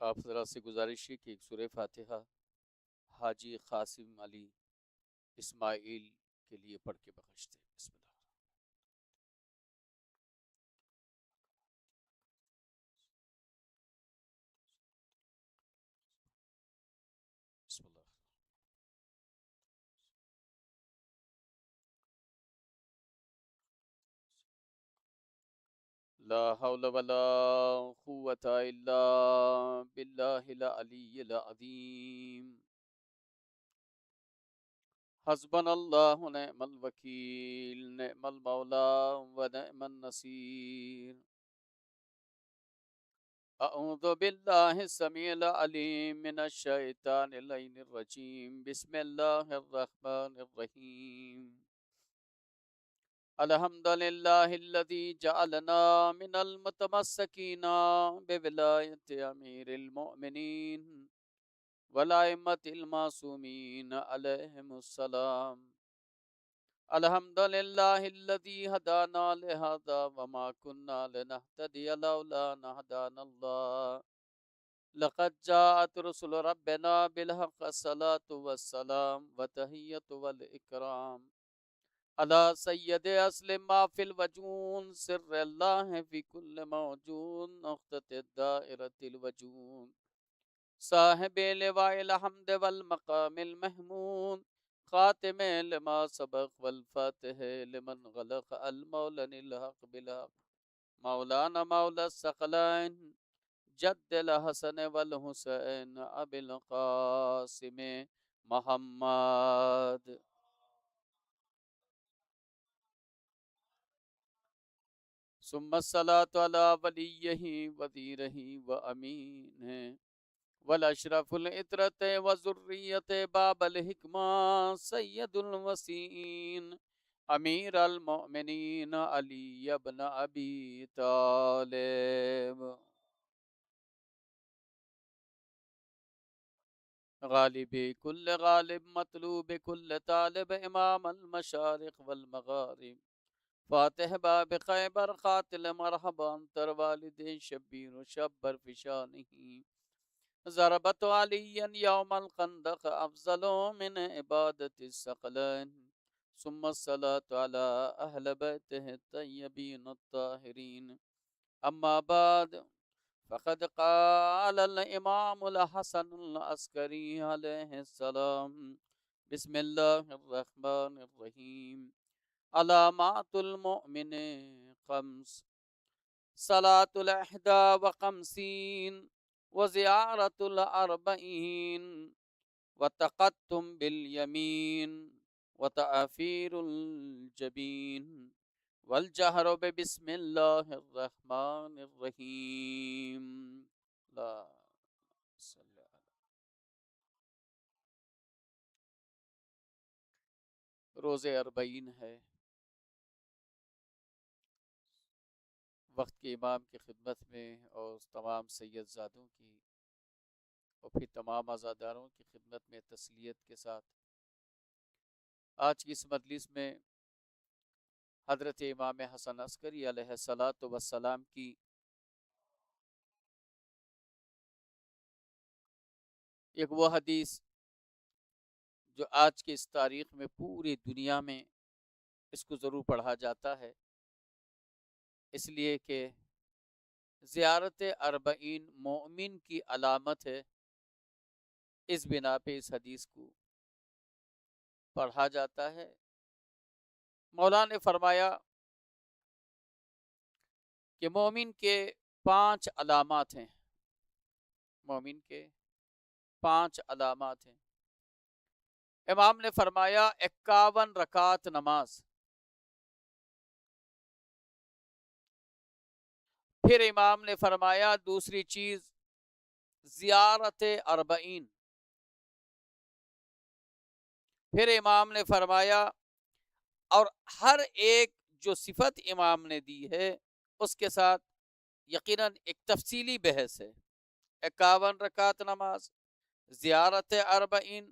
آپ ذرا سے گزارش ہے کہ ایک سورہ فاتحہ حاجی قاسم علی اسماعیل کے لیے پڑھ کے بخش دیں۔ بسم اللہ بسم اللہ۔ لا حول ولا قوة الا باللہ العلی العظیم۔ حسبنا اللہ نعم الوکیل نعم المولا ونعم النصیر۔ اعوذ باللہ السمیع العلیم من الشیطان اللعین الرجیم۔ بسم اللہ الرحمن الرحیم۔ الحمد للہ الذی جعلنا من المتمسکین بولایت امیر المؤمنین والائمة المعصومین علیہم السلام۔ الحمد للہ الذی ہدانا لہذا وما كنا لنہتدی لولا ان ہدانا اللہ۔ لقد جاءت رسل ربنا بالحق الصلاة والسلام وتحیۃ والاکرام علی سید اصل ما فی الوجود سر اللہ فی کل موجود نقطة دائرة الوجود صاحب لواء الحمد والمقام المحمود خاتم لما سبق والفاتح لمن غلق المولن الحق بالحق مولانا مولا الثقلین جد الحسن والحسین ابی القاسم محمد۔ ثم الصلاة على ولیہ وزیرہ وامینہ والاشرف العطرت وذریت باب الحکمہ سید الوسیین امیر المؤمنین علی ابن ابی طالب۔ غالب کل غالب مطلوب کل طالب امام المشارق والمغارب فاتح باب خیبر قاتل مرحبا تر والد شبیر و شبر فشانہ ضربت علی یوم الخندق افضل من عبادت الثقلین ثم الصلاة على اہل بیتہ الطیبین الطاہرین اما بعد فقد قال الامام الحسن العسکری علیہ السلام بسم اللہ الرحمن الرحیم۔ علامات المؤمن خمس: صلاة الاحدى وخمسین وزیارة الاربعین وتقدم بالیمین وتعفیر الجبین والجہر بسم اللہ الرحمن الرحیم۔ لا صلی اللہ۔ روز اربعین ہے، وقت کے امام کی خدمت میں اور تمام سید زادوں کی اور پھر تمام عزاداروں کی خدمت میں تسلیت کے ساتھ آج کی اس مجلس میں حضرت امام حسن عسکری علیہ الصلاۃ والسلام کی ایک وہ حدیث جو آج کی اس تاریخ میں پوری دنیا میں اس کو ضرور پڑھا جاتا ہے، اس لیے کہ زیارت اربعین مومن کی علامت ہے، اس بنا پہ اس حدیث کو پڑھا جاتا ہے۔ مولا نے فرمایا کہ مومن کے 5 علامات ہیں، مومن کے 5 علامات ہیں۔ امام نے فرمایا 51 رکعت نماز، پھر امام نے فرمایا دوسری چیز زیارت اربعین، پھر امام نے فرمایا اور ہر ایک جو صفت امام نے دی ہے اس کے ساتھ یقیناً ایک تفصیلی بحث ہے۔ 51 رکعت نماز، زیارت اربعین،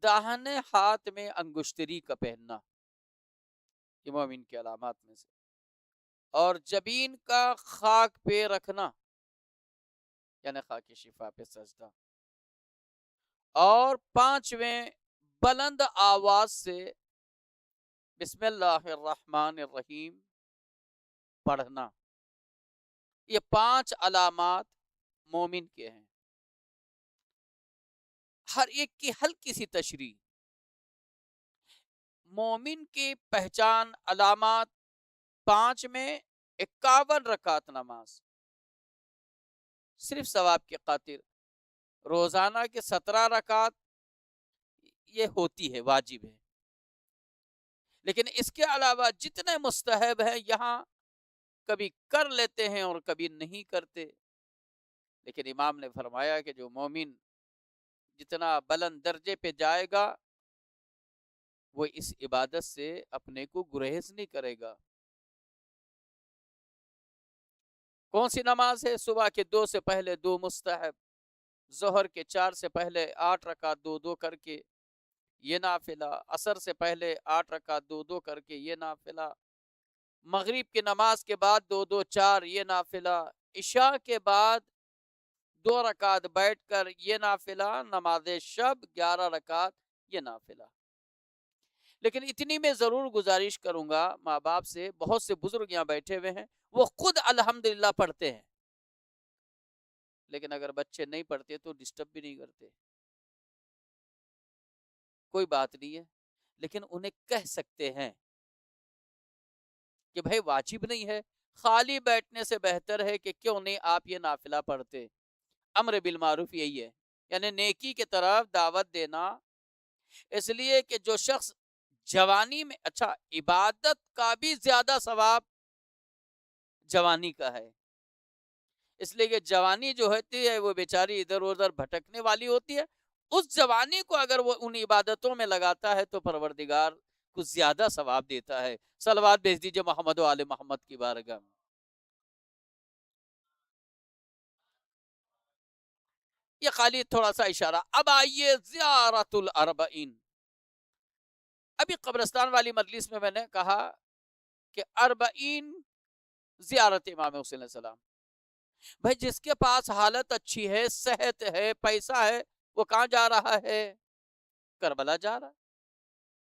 داہنے ہاتھ میں انگشتری کا پہننا یہ مومن کی علامات میں سے، اور جبین کا خاک پہ رکھنا یعنی خاک شفا پہ سجدہ، اور پانچویں بلند آواز سے بسم اللہ الرحمن الرحیم پڑھنا۔ یہ 5 علامات مومن کے ہیں، ہر ایک کی ہلکی سی تشریح۔ مومن کی پہچان علامات 5 میں 51 رکعت نماز صرف ثواب کے خاطر، روزانہ کے 17 رکعت یہ ہوتی ہے، واجب ہے، لیکن اس کے علاوہ جتنے مستحب ہیں یہاں کبھی کر لیتے ہیں اور کبھی نہیں کرتے، لیکن امام نے فرمایا کہ جو مومن جتنا بلند درجے پہ جائے گا وہ اس عبادت سے اپنے کو گریز نہیں کرے گا۔ کون سی نماز ہے؟ صبح کے 2 سے پہلے 2 مستحب، ظہر کے 4 سے پہلے 8 رکعت 2 کر کے یہ نافلہ، عصر سے پہلے 8 رکعت 2 کر کے یہ نافلہ، مغرب کی نماز کے بعد 2 4 یہ نافلہ، عشاء کے بعد 2 رکعت بیٹھ کر یہ نافلہ، نماز شب 11 رکعت یہ نافلہ۔ لیکن اتنی میں ضرور گزارش کروں گا ماں باپ سے، بہت سے بزرگ یہاں بیٹھے ہوئے ہیں وہ خود الحمدللہ پڑھتے ہیں، لیکن اگر بچے نہیں پڑھتے تو ڈسٹرب بھی نہیں کرتے، کوئی بات نہیں ہے، لیکن انہیں کہہ سکتے ہیں کہ بھائی واجب نہیں ہے، خالی بیٹھنے سے بہتر ہے کہ کیوں نہیں آپ یہ نافلہ پڑھتے۔ امر بالمعروف یہی ہے، یعنی نیکی کی طرف دعوت دینا، اس لیے کہ جو شخص جوانی میں، اچھا عبادت کا بھی زیادہ ثواب جوانی کا ہے، اس لیے کہ جوانی جو ہوتی ہے وہ بیچاری ادھر ادھر بھٹکنے والی ہوتی ہے، اس جوانی کو اگر وہ ان عبادتوں میں لگاتا ہے تو پروردگار کو زیادہ ثواب دیتا ہے۔ صلوات بھیج دیجئے محمد و آل محمد کی بارگاہ میں۔ یہ خالی تھوڑا سا اشارہ۔ اب آئیے زیارت الاربعین۔ ابھی قبرستان والی مجلس میں نے کہا کہ 40 زیارت امام حسین علیہ السلام۔ بھائی جس کے پاس حالت اچھی ہے، صحت ہے، پیسہ ہے، وہ کہاں جا رہا ہے؟ کربلا جا رہا ہے۔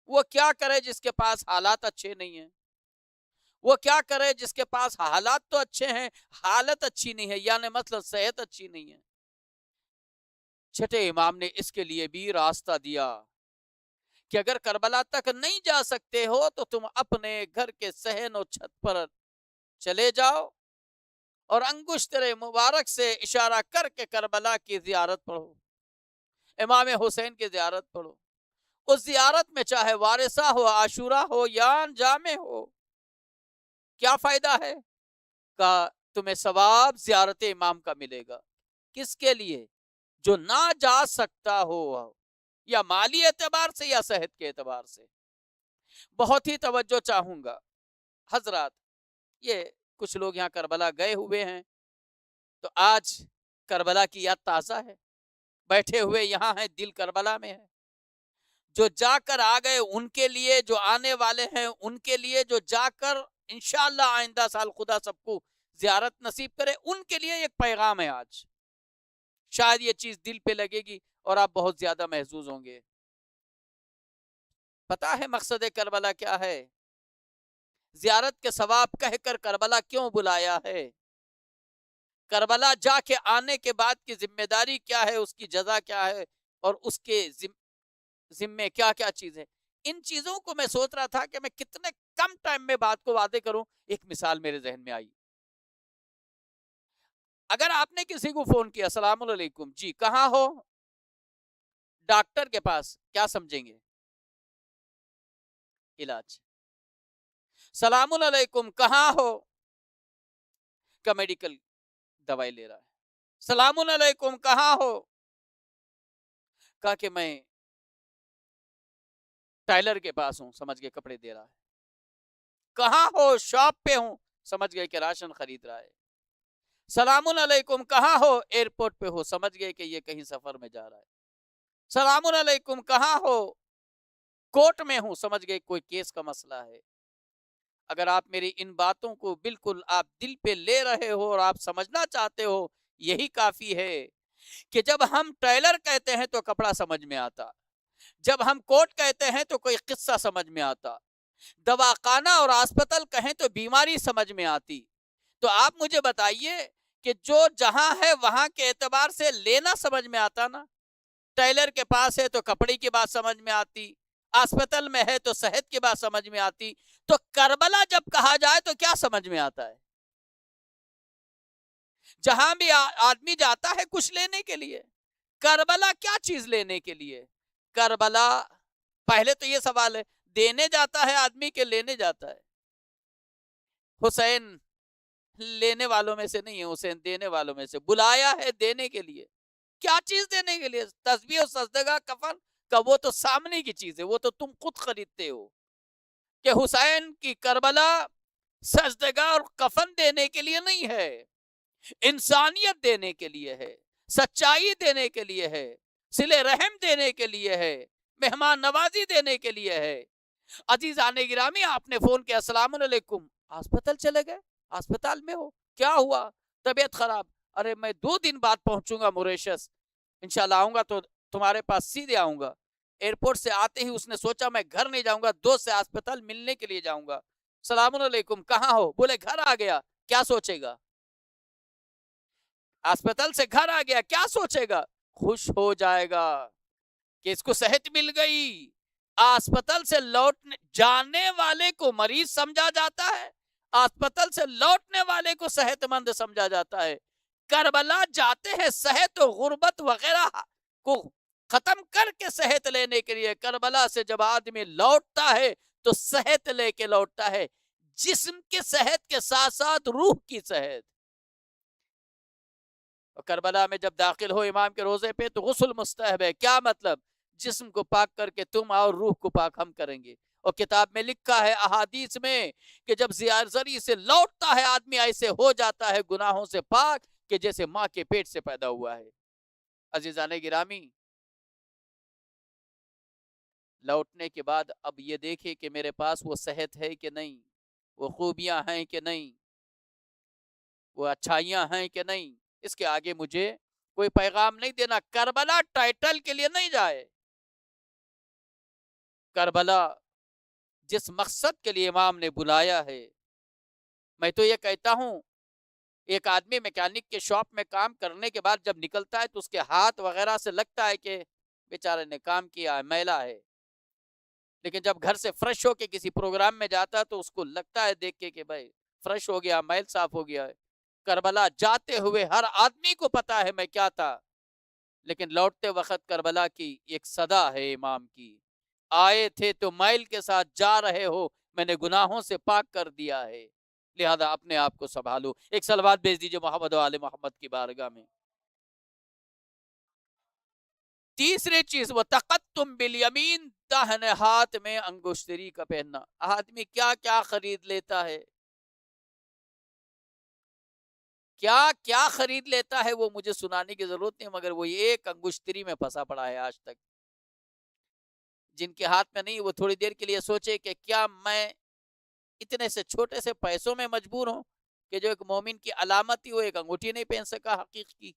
وہ کیا کرے جس کے پاس حالات اچھے نہیں ہیں؟ وہ کیا کرے جس کے پاس حالات تو اچھے ہیں، حالت اچھی نہیں ہے، یعنی مطلب صحت اچھی نہیں ہے؟ چھٹے امام نے اس کے لیے بھی راستہ دیا کہ اگر کربلا تک نہیں جا سکتے ہو تو تم اپنے گھر کے صحن و چھت پر چلے جاؤ اور انگشتر مبارک سے اشارہ کر کے کربلا کی زیارت پڑھو، امام حسین کی زیارت پڑھو۔ اس زیارت میں چاہے وارثہ ہو، عاشورہ ہو یا جامع ہو، کیا فائدہ ہے؟ کہ تمہیں ثواب زیارت امام کا ملے گا۔ کس کے لیے؟ جو نہ جا سکتا ہو، یا مالی اعتبار سے یا صحت کے اعتبار سے۔ بہت ہی توجہ چاہوں گا حضرات، یہ کچھ لوگ یہاں کربلا گئے ہوئے ہیں تو آج کربلا کی یاد تازہ ہے، بیٹھے ہوئے یہاں ہیں، دل کربلا میں ہے۔ جو جا کر آ گئے ان کے لیے، جو آنے والے ہیں ان کے لیے، جو جا کر انشاءاللہ آئندہ سال خدا سب کو زیارت نصیب کرے، ان کے لیے ایک پیغام ہے آج۔ شاید یہ چیز دل پہ لگے گی اور آپ بہت زیادہ محظوظ ہوں گے۔ پتا ہے مقصد کربلا کیا ہے؟ زیارت کے ثواب کہہ کر کربلا کیوں بلایا ہے؟ کربلا جا کے آنے کے بعد کی ذمہ داری کیا ہے، اس کی جزا کیا ہے، اور اس کے ذمے کیا کیا چیز ہے؟ ان چیزوں کو میں سوچ رہا تھا کہ میں کتنے کم ٹائم میں بات کو واضح کروں۔ ایک مثال میرے ذہن میں آئی۔ اگر آپ نے کسی کو فون کیا، السلام علیکم جی کہاں ہو؟ ڈاکٹر کے پاس، کیا سمجھیں گے؟ علاج۔ سلام علیکم کہاں ہو؟ کا میڈیکل دوائی لے رہا ہے۔ سلام علیکم کہاں ہو؟ کہا کہ میں ٹائلر کے پاس ہوں، سمجھ گئے کپڑے دے رہا ہے۔ کہاں ہو؟ شاپ پہ ہوں، سمجھ گئے کہ راشن خرید رہا ہے۔ سلام علیکم کہاں ہو؟ ایئرپورٹ پہ ہو، سمجھ گئے کہ یہ کہیں سفر میں جا رہا ہے۔ سلام علیکم کہاں ہو؟ کورٹ میں ہوں، سمجھ گئے کوئی کیس کا مسئلہ ہے۔ اگر آپ میری ان باتوں کو بالکل آپ دل پہ لے رہے ہو اور آپ سمجھنا چاہتے ہو یہی کافی ہے کہ جب ہم ٹیلر کہتے ہیں تو کپڑا سمجھ میں آتا، جب ہم کوٹ کہتے ہیں تو کوئی قصہ سمجھ میں آتا، دواخانہ اور ہاسپٹل کہیں تو بیماری سمجھ میں آتی۔ تو آپ مجھے بتائیے کہ جو جہاں ہے وہاں کے اعتبار سے لینا سمجھ میں آتا نا، ٹیلر کے پاس ہے تو کپڑے کی بات سمجھ میں آتی، ہاسپٹل میں ہے تو صحت کی بات سمجھ میں آتی، تو کربلا جب کہا جائے تو کیا سمجھ میں آتا ہے؟ جہاں بھی آدمی جاتا ہے کچھ لینے کے لیے، کربلا کیا چیز لینے کے لیے؟ کربلا، پہلے تو یہ سوال ہے، دینے جاتا ہے آدمی کے لینے جاتا ہے؟ حسین لینے والوں میں سے نہیں ہے، حسین دینے والوں میں سے، بلایا ہے دینے کے لیے۔ کیا چیز دینے کے لیے؟ تسبیح و سجدہ کفن کا وہ تو سامنے کی چیز ہے، وہ تو تم خود خریدتے ہو کہ حسین کی کربلا سجدگاہ اور کفن دینے کے لیے نہیں ہے، انسانیت دینے کے لیے ہے، سچائی دینے کے لیے ہے، صلہ رحم دینے کے لیے ہے، مہمان نوازی دینے کے لیے ہے۔ عزیزان گرامی، آپ نے فون کیا، السلام علیکم، ہسپتال چلے گئے، ہسپتال میں ہو، کیا ہوا؟ طبیعت خراب، ارے میں 2 دن بعد پہنچوں گا موریشس، انشاءاللہ آؤں گا تو تمہارے پاس سیدھے آؤں گا۔ ایئرپورٹ سے آتے ہی اس نے سوچا میں گھر نہیں جاؤں گا، دوست سے ہسپتال ملنے کے لیے جاؤں گا۔ السلام علیکم، کہاں ہو؟ بولے گھر آ گیا۔ کیا سوچے گا؟ ہسپتال سے گھر آ گیا، کیا سوچے گا؟ خوش ہو جائے گا کہ اس کو صحت مل گئی۔ ہسپتال سے لوٹنے جانے والے کو مریض سمجھا جاتا ہے، ہسپتال سے لوٹنے والے کو صحت مند سمجھا جاتا ہے۔ کربلا جاتے ہیں صحت و غربت وغیرہ کو ختم کر کے صحت لینے کے لیے۔ کربلا سے جب آدمی لوٹتا ہے تو صحت لے کے لوٹتا ہے، جسم کی صحت کے ساتھ ساتھ روح کی صحت۔ کربلا میں جب داخل ہو امام کے روزے پہ تو غسل مستحب ہے۔ کیا مطلب؟ جسم کو پاک کر کے تم اور روح کو پاک ہم کریں گے۔ اور کتاب میں لکھا ہے احادیث میں کہ جب زیارزری سے لوٹتا ہے آدمی ایسے ہو جاتا ہے گناہوں سے پاک کہ جیسے ماں کے پیٹ سے پیدا ہوا ہے۔ عزیزان گرامی، لوٹنے کے بعد اب یہ دیکھیں کہ میرے پاس وہ صحت ہے کہ نہیں، وہ خوبیاں ہیں کہ نہیں، وہ اچھائیاں ہیں کہ نہیں۔ اس کے آگے مجھے کوئی پیغام نہیں دینا۔ کربلا ٹائٹل کے لیے نہیں جائے، کربلا جس مقصد کے لیے امام نے بلایا ہے۔ میں تو یہ کہتا ہوں، ایک آدمی میکینک کے شاپ میں کام کرنے کے بعد جب نکلتا ہے تو اس کے ہاتھ وغیرہ سے لگتا ہے کہ بیچارے نے کام کیا ہے، میلا ہے، لیکن جب گھر سے فریش ہو کے کسی پروگرام میں جاتا ہے تو اس کو لگتا ہے دیکھ کے کہ بھائی فریش ہو گیا، میل صاف ہو گیا ہے۔ کربلا جاتے ہوئے ہر آدمی کو پتا ہے میں کیا تھا، لیکن لوٹتے وقت کربلا کی ایک صدا ہے امام کی، آئے تھے تو میل کے ساتھ جا رہے ہو، میں نے گناہوں سے پاک کر دیا ہے، لہذا اپنے آپ کو سنبھالو۔ ایک صلوات بھیج دیجئے محمد و آل محمد کی بارگاہ میں۔ تیسری چیز، وہ تقتم بالیمین، داہنے ہاتھ میں انگشتری کا پہننا۔ آدمی کیا کیا خرید لیتا ہے، کیا کیا خرید لیتا ہے، وہ مجھے سنانے کی ضرورت نہیں، مگر وہ ایک انگشتری میں پھنسا پڑا ہے آج تک۔ جن کے ہاتھ میں نہیں، وہ تھوڑی دیر کے لیے سوچے کہ کیا میں اتنے سے چھوٹے سے پیسوں میں مجبور ہوں کہ جو ایک مومن کی علامت تھی وہ ایک انگوٹھی نہیں پہن سکا حقیق کی۔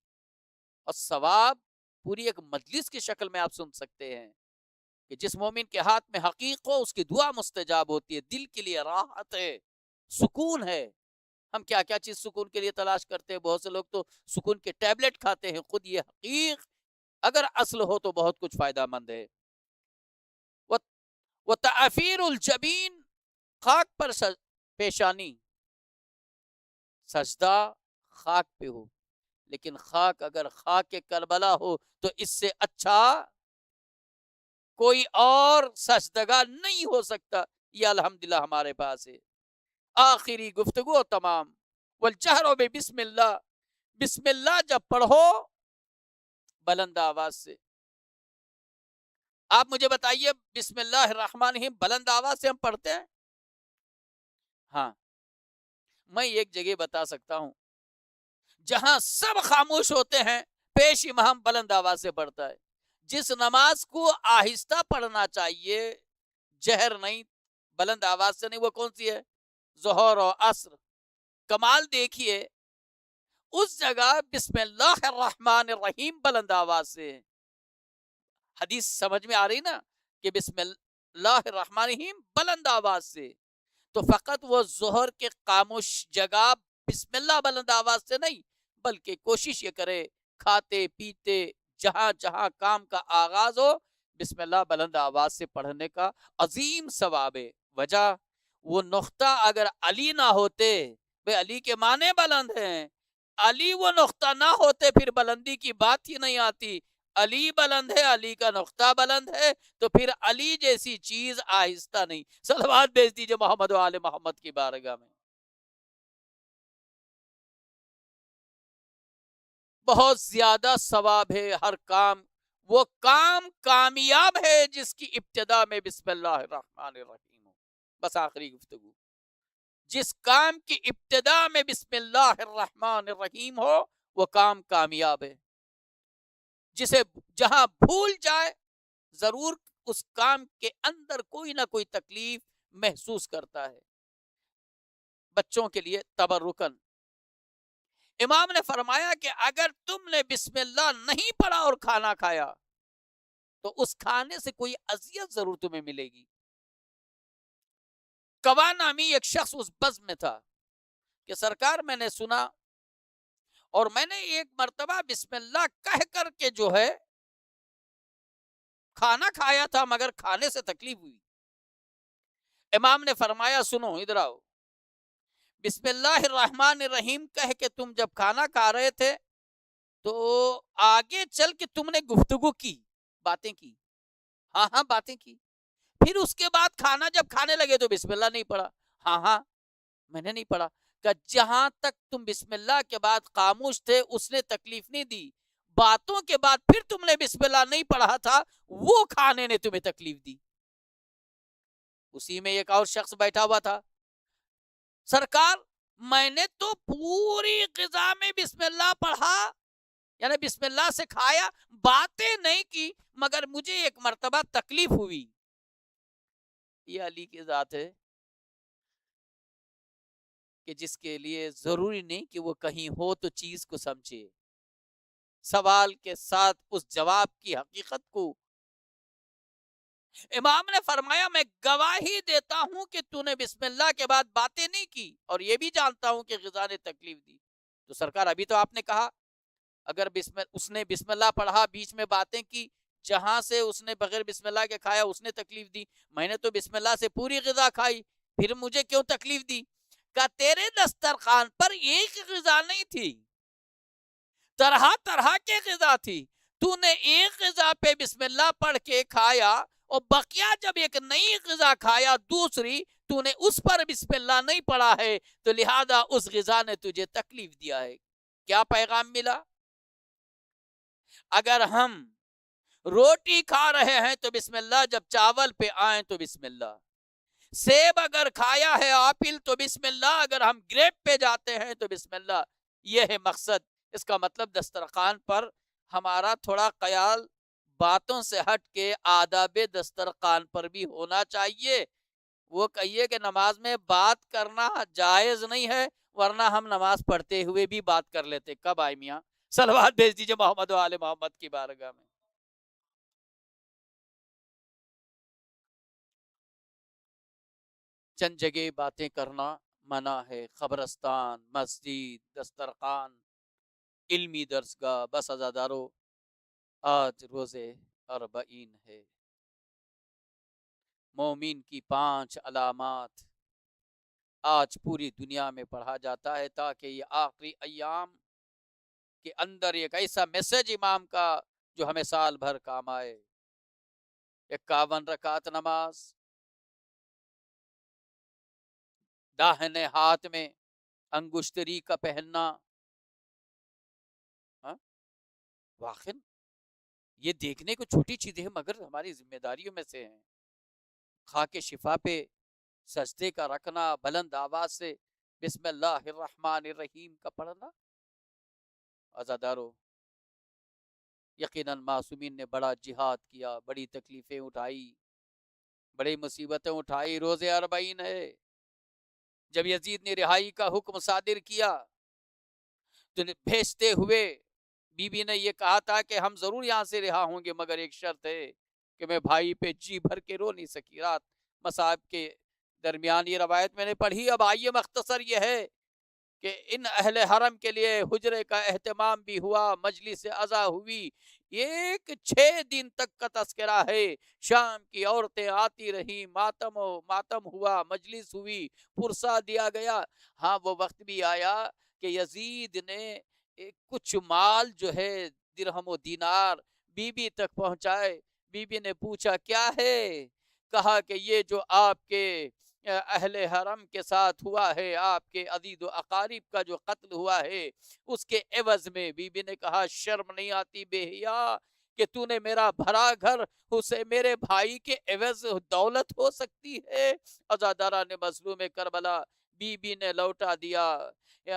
اور ثواب پوری ایک مجلس کی شکل میں آپ سن سکتے ہیں کہ جس مومن کے ہاتھ میں حقیق ہو اس کی دعا مستجاب ہوتی ہے، دل کے لیے راحت ہے، سکون ہے۔ ہم کیا کیا چیز سکون کے لیے تلاش کرتے ہیں، بہت سے لوگ تو سکون کے ٹیبلٹ کھاتے ہیں، خود یہ حقیق اگر اصل ہو تو بہت کچھ فائدہ مند ہے۔ وَتَعْفِيرُ الْجَبِينَ، خاک پر پیشانی، سجدہ خاک پہ ہو، لیکن خاک اگر خاک کربلا ہو تو اس سے اچھا کوئی اور سجدگاہ نہیں ہو سکتا۔ یہ الحمدللہ ہمارے پاس ہے۔ آخری گفتگو تمام، والجہر بسم اللہ، بسم اللہ جب پڑھو بلند آواز سے۔ آپ مجھے بتائیے، بسم اللہ الرحمن الرحیم بلند آواز سے ہم پڑھتے ہیں؟ ہاں، میں ایک جگہ بتا سکتا ہوں جہاں سب خاموش ہوتے ہیں، پیش امام بلند آواز سے پڑھتا ہے۔ جس نماز کو آہستہ پڑھنا چاہیے، جہر نہیں، بلند آواز سے نہیں، وہ کون سی ہے؟ ظہر اور عصر۔ کمال دیکھیے، اس جگہ بسم اللہ الرحمن الرحیم بلند آواز سے. حدیث سمجھ میں آ رہی نا کہ بسم اللہ الرحمن الرحیم بلند آواز سے. تو فقط وہ ظہر کے خاموش جگہ بسم اللہ بلند آواز سے نہیں، بلکہ کوشش یہ کرے کھاتے پیتے جہاں جہاں کام کا آغاز ہو بسم اللہ بلند آواز سے پڑھنے کا عظیم ثواب ہے. وجہ وہ نقطہ اگر علی نہ ہوتے، بھئی علی کے معنی بلند ہیں، علی وہ نقطہ نہ ہوتے پھر بلندی کی بات ہی نہیں آتی. علی بلند ہے، علی کا نقطہ بلند ہے، تو پھر علی جیسی چیز آہستہ نہیں. صلوات بھیج دیجئے محمد و آل محمد کی بارگاہ میں. بہت زیادہ ثواب ہے ہر کام. وہ کام کامیاب ہے جس کی ابتدا میں بسم اللہ الرحمن الرحیم ہو. بس آخری گفتگو، جس کام کی ابتدا میں بسم اللہ الرحمن الرحیم ہو وہ کام کامیاب ہے. جسے جہاں بھول جائے ضرور اس کام کے اندر کوئی نہ کوئی تکلیف محسوس کرتا ہے. بچوں کے لیے تبرکن امام نے فرمایا کہ اگر تم نے بسم اللہ نہیں پڑھا اور کھانا کھایا تو اس کھانے سے کوئی اذیت ضرور تمہیں ملے گی. کوا نامی ایک شخص اس بزم میں تھا کہ سرکار میں نے سنا اور میں نے ایک مرتبہ بسم اللہ کہہ کر کے جو ہے کھانا کھایا تھا مگر کھانے سے تکلیف ہوئی. امام نے فرمایا سنو ادھر آؤ، بسم اللہ الرحمن الرحیم کہہ کے تم جب کھانا کھا رہے تھے تو آگے چل کے تم نے گفتگو کی، باتیں کی، ہاں ہاں باتیں کی، پھر اس کے بعد کھانا جب کھانے لگے تو بسم اللہ نہیں پڑھا. ہاں ہاں میں نے نہیں پڑھا. کہ جہاں تک تم بسم اللہ کے بعد خاموش تھے اس نے تکلیف نہیں دی، باتوں کے بعد پھر تم نے بسم اللہ نہیں پڑھا تھا وہ کھانے نے تمہیں تکلیف دی. اسی میں ایک اور شخص بیٹھا ہوا تھا، سرکار میں نے تو پوری غذا میں بسم اللہ پڑھا، یعنی بسم اللہ سے کھایا، باتیں نہیں کی، مگر مجھے ایک مرتبہ تکلیف ہوئی. یہ علی کی ذات ہے کہ جس کے لیے ضروری نہیں کہ وہ کہیں ہو تو چیز کو سمجھے، سوال کے ساتھ اس جواب کی حقیقت کو. امام نے فرمایا میں گواہی دیتا ہوں کہ تو نے بسم اللہ کے بعد باتیں نہیں کی اور یہ بھی جانتا ہوں کہ غذا نے تکلیف دی. تو سرکار ابھی تو آپ نے کہا اگر اس نے بسم اللہ پڑھا بیچ میں باتیں کی، جہاں سے اس نے بغیر بسم اللہ کے کھایا اس نے تکلیف دی، میں نے تو بسم اللہ سے پوری غذا کھائی پھر مجھے کیوں تکلیف دی؟ کہ تیرے دسترخوان پر ایک غذا نہیں تھی، طرح طرح کے غذا تھی. تو نے ایک غذا پہ بسم اللہ پڑھ کے کھایا اور بقیہ جب ایک نئی غذا کھایا دوسری تو نے اس پر بسم اللہ نہیں پڑھا ہے تو لہذا اس غذا نے تجھے تکلیف دیا ہے. کیا پیغام ملا؟ اگر ہم روٹی کھا رہے ہیں تو بسم اللہ، جب چاول پہ آئیں تو بسم اللہ، سیب اگر کھایا ہے آپل تو بسم اللہ، اگر ہم گریپ پہ جاتے ہیں تو بسم اللہ. یہ ہے مقصد. اس کا مطلب دسترخوان پر ہمارا تھوڑا خیال باتوں سے ہٹ کے آداب دسترخوان پر بھی ہونا چاہیے. وہ کہیے کہ نماز میں بات کرنا جائز نہیں ہے، ورنہ ہم نماز پڑھتے ہوئے بھی بات کر لیتے. کب آئے میاں؟ صلوات بھیج دیجئے محمد و آل محمد کی بارگاہ میں. چند جگہ باتیں کرنا منع ہے، قبرستان، مسجد، دسترخوان، علمی درسگاہ. بس عزادارو آج روزے اربعین ہے. مومن کی 5 علامات آج پوری دنیا میں پڑھا جاتا ہے تاکہ یہ آخری ایام کے اندر ایک ایسا میسج امام کا جو ہمیں سال بھر کام آئے. 51 رکعت نماز، داہنے ہاتھ میں انگشتری کا پہننا. ہاں واقعی یہ دیکھنے کو چھوٹی چیزیں ہیں مگر ہماری ذمہ داریوں میں سے ہیں. خاک شفا پہ سجدے کا رکھنا، بلند آواز سے بسم اللہ الرحمن الرحیم کا پڑھنا. عزادارو یقیناً معصومین نے بڑا جہاد کیا، بڑی تکلیفیں اٹھائی، بڑی مصیبتیں اٹھائی. روزے اربعین ہے. جب یزید نے رہائی کا حکم صادر کیا تو بھیجتے ہوئے بیوی نے یہ کہا تھا کہ ہم ضرور یہاں سے رہا ہوں گے، مگر ایک شرط ہے کہ میں بھائی پہ جی بھر کے رو نہیں سکی۔ رات مصائب کے درمیان یہ روایت میں نے پڑھی۔ اب آئیے مختصر یہ ہے کہ ان اہل حرم کے لیے حجرے کا اہتمام بھی ہوا، مجلس عزا ہوئی، ایک 6 دن تک کا تذکرہ ہے۔ شام کی عورتیں آتی رہی، ماتم ہوا، مجلس ہوئی، پرسہ دیا گیا۔ ہاں وہ وقت بھی آیا کہ یزید نے کچھ مال جو ہے درہم و دینار بی بی تک پہنچائے۔ بی بی نے پوچھا کیا ہے؟ کہا کہ یہ جو آپ کے اہل حرم کے ساتھ ہوا ہے، آپ کے عزیز و اقارب کا جو قتل ہوا ہے، اس کے عوض میں۔ بی بی نے کہا شرم نہیں آتی بے حیا کہ تو نے میرا بھرا گھر اسے میرے بھائی کے عوض دولت ہو سکتی ہے؟ عزادارہ نے مظلوم کربلا بی بی نے لوٹا دیا۔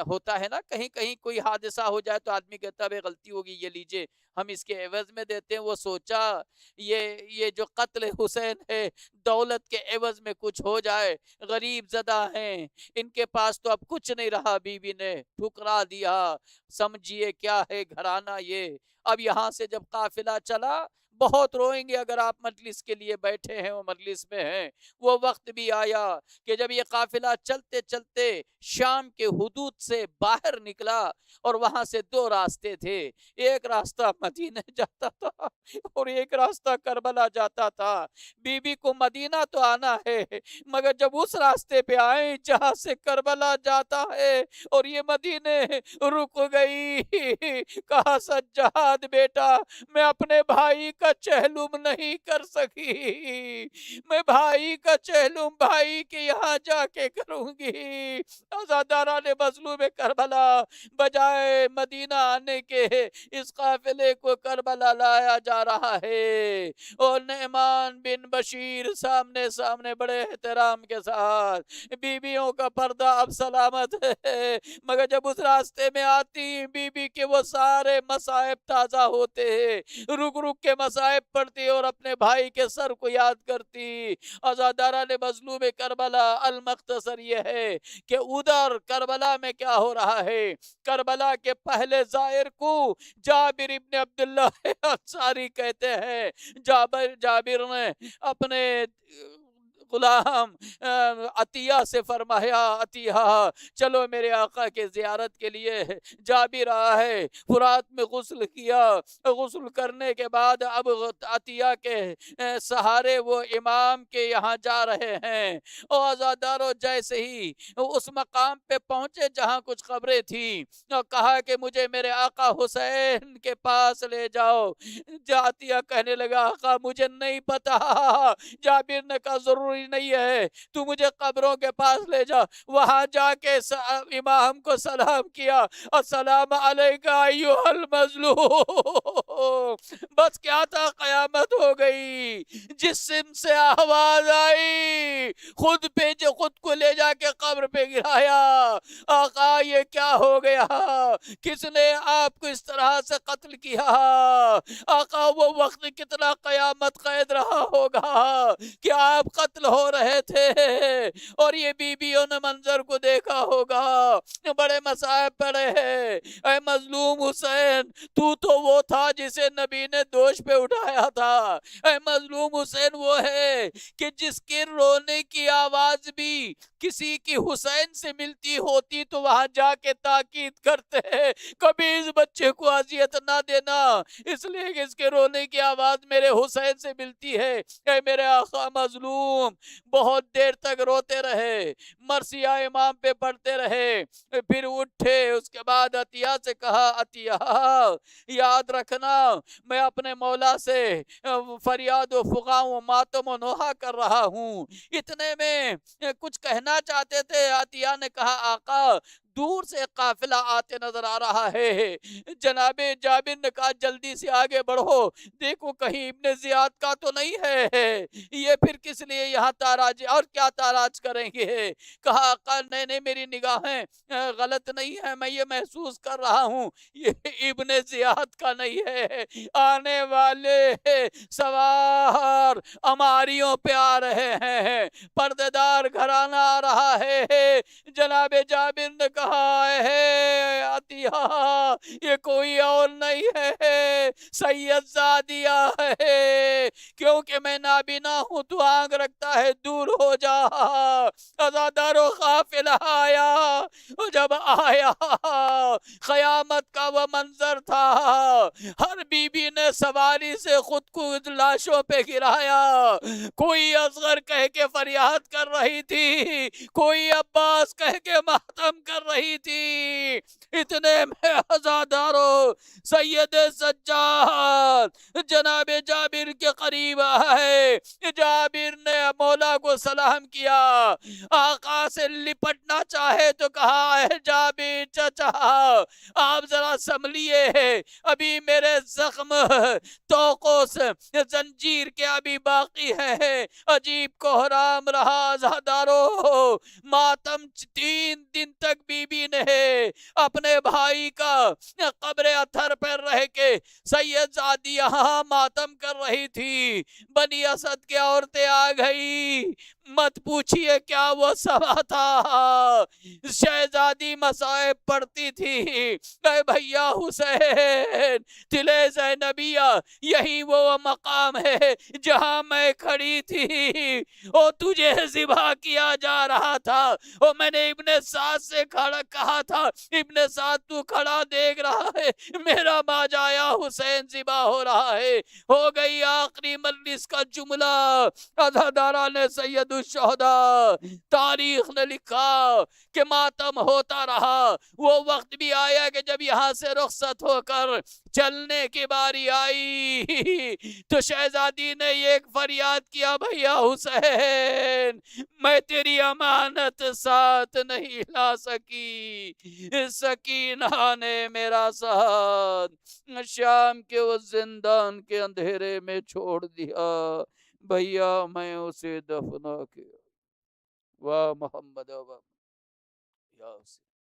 ہوتا ہے نا کہیں کہیں کوئی حادثہ ہو جائے تو آدمی کہتا ہے غلطی ہوگی، یہ لیجئے ہم اس کے عوض میں دیتے ہیں۔ وہ سوچا یہ جو قتل حسین ہے دولت کے عوض میں کچھ ہو جائے، غریب زدہ ہیں، ان کے پاس تو اب کچھ نہیں رہا۔ بی بی نے ٹھکرا دیا۔ سمجھیے کیا ہے گھرانہ یہ۔ اب یہاں سے جب قافلہ چلا، بہت روئیں گے اگر آپ مجلس کے لیے بیٹھے ہیں، وہ مجلس میں ہیں۔ وہ وقت بھی آیا کہ جب یہ قافلہ چلتے چلتے شام کے حدود سے باہر نکلا، اور وہاں سے 2 راستے تھے، ایک راستہ مدینہ جاتا تھا اور ایک راستہ کربلا جاتا تھا۔ بی بی کو مدینہ تو آنا ہے، مگر جب اس راستے پہ آئے جہاں سے کربلا جاتا ہے اور یہ مدینے، رک گئی۔ کہا سجاد بیٹا میں اپنے بھائی کا چہلم نہیں کر سکی، میں بھائی کا چہلم بھائی کے یہاں جا کے کروں گی۔ عزادارہ نے مظلوم کربلا بجائے مدینہ آنے کے اس قافلے کو کربلا لایا جا رہا ہے، اور نعمان بن بشیر سامنے بڑے احترام کے ساتھ۔ بیویوں کا پردہ اب سلامت ہے، مگر جب اس راستے میں آتی بی بی کے وہ سارے مصائب تازہ ہوتے، رک رک کے مصائب پڑتی اور اپنے بھائی کے سر کو یاد کرتی۔ عزادارہ نے مظلوم کربلا المختصر یہ ہے کہ ادھر کربلا میں کیا ہو رہا ہے۔ کربلا کے پہلے زائر کو جابر ابن عبداللہ انصاری کہتے ہیں۔ جابر نے اپنے غلام عطیہ سے فرمایا عطیہ چلو میرے آقا کے زیارت کے لیے۔ جابر آیا ہے، فرات میں غسل کیا، غسل کرنے کے بعد اب عطیہ کے سہارے وہ امام کے یہاں جا رہے ہیں۔ اور عزادارو جیسے ہی اس مقام پہ پہنچے جہاں کچھ قبریں تھیں، اور کہا کہ مجھے میرے آقا حسین کے پاس لے جاؤ۔ عطیہ کہنے لگا آقا مجھے نہیں پتا۔ جابر نے کہا ضروری نہیں ہے، تو مجھے قبروں کے پاس لے جا۔ وہاں جا کے امام کو سلام کیا، السلام علیکہ ایھا المظلوم۔ بس کیا تھا، قیامت ہو گئی۔ جسم سے آواز آئی، خود کو لے جا کے قبر پہ گرایا۔ آقا یہ کیا ہو گیا؟ کس نے آپ کو اس طرح سے قتل کیا؟ آقا وہ وقت کتنا قیامت قید رہا ہوگا کہ آپ قتل ہو رہے تھے اور یہ بیویوں نے منظر کو دیکھا ہوگا، بڑے مصائب پڑے ہیں۔ اے مظلوم حسین، تو وہ تھا جسے نبی نے دوش پہ اٹھایا تھا۔ اے مظلوم حسین وہ ہے کہ جس کے رونے کی آواز بھی کسی کی حسین سے ملتی ہوتی تو وہاں جا کے تاکید کرتے کبھی اس بچے کو اذیت نہ دینا، اس لیے کہ اس کے رونے کی آواز میرے حسین سے ملتی ہے۔ اے میرے آقا مظلوم بہت دیر تک روتے رہے، مرثیہ امام پہ پڑھتے رہے، پھر اٹھے۔ اس کے بعد عطیہ سے کہا عطیہ یاد رکھنا میں اپنے مولا سے فریاد و فغاں و ماتم و نوحہ کر رہا ہوں۔ اتنے میں کچھ کہنا چاہتے تھے، عطیہ نے کہا آقا دور سے قافلہ آتے نظر آ رہا ہے۔ جناب جابر نے کہا جلدی سے آگے بڑھو، دیکھو کہیں ابن زیاد کا تو نہیں ہے، یہ پھر کس لیے یہاں تاراج اور کیا تاراج کریں گے؟ کہا آقا نہیں میری نگاہیں غلط نہیں ہے، میں یہ محسوس کر رہا ہوں یہ ابن زیاد کا نہیں ہے، آنے والے سوار اماریوں پہ آ رہے ہیں، پردے دار گھرانہ آ رہا ہے۔ جناب جابر نے کہا ہے زادیہ، یہ کوئی اور نہیں ہے، سید زادیہ ہے، کیونکہ میں نابینا ہوں تو آنکھ رکھتا ہے، دور ہو جا۔ عزادار و غافل آیا، جب آیا قیامت کا وہ منظر تھا، ہر بی بی نے سواری سے خود کو لاشوں پہ گرایا، کوئی اصغر کہہ کے فریاد کر رہی تھی، کوئی عباس کہہ کے ماتم کر رہی تھی، اتنے میں عزادارو سید سجاد جناب جابر کے قریب آئے، جابر نے مولا کو سلام کیا، آقا سے لپٹنا چاہے تو کہا اے جابر چچا آپ ذرا سنبھلیے، ابھی میرے زخم توقوں سے زنجیر کے ابھی باقی ہے، عجیب کوہرام رہا عزادارو، ماتم 3 دن تک بی بی نے اپنے بھائی کا قبر اثر پر رہ کے سید زادی یہاں ماتم کر رہی تھی، بنی اسد کی عورتیں آ گئی، مت پوچھئے کیا وہ سبا تھا، شہزادی مصائب پڑھتی تھی، اے بھیا حسین دلے زینبیہ یہی وہ مقام ہے جہاں میں کھڑی تھی، او تجھے ذبح کیا جا رہا تھا، او میں نے ابن سعد سے کھڑا کہا تھا ابن سعد تو کھڑا دیکھ رہا ہے میرا ماجایا حسین ذبح ہو رہا ہے، ہو گئی آخری مجلس کا جملہ، عزاداران سید الشہداء، تاریخ نے لکھا کہ ماتم ہوتا رہا، وہ وقت بھی آیا کہ جب یہاں سے رخصت ہو کر چلنے کی باری آئی تو شہزادی نے ایک فریاد کیا، بھیا حسین میں تیری امانت ساتھ نہیں لا سکی، سکینہ نے میرا ساتھ شام کے اس زندان کے اندھیرے میں چھوڑ دیا، بھیا میں اسے دفنا کیا، واہ محمد یا حسین۔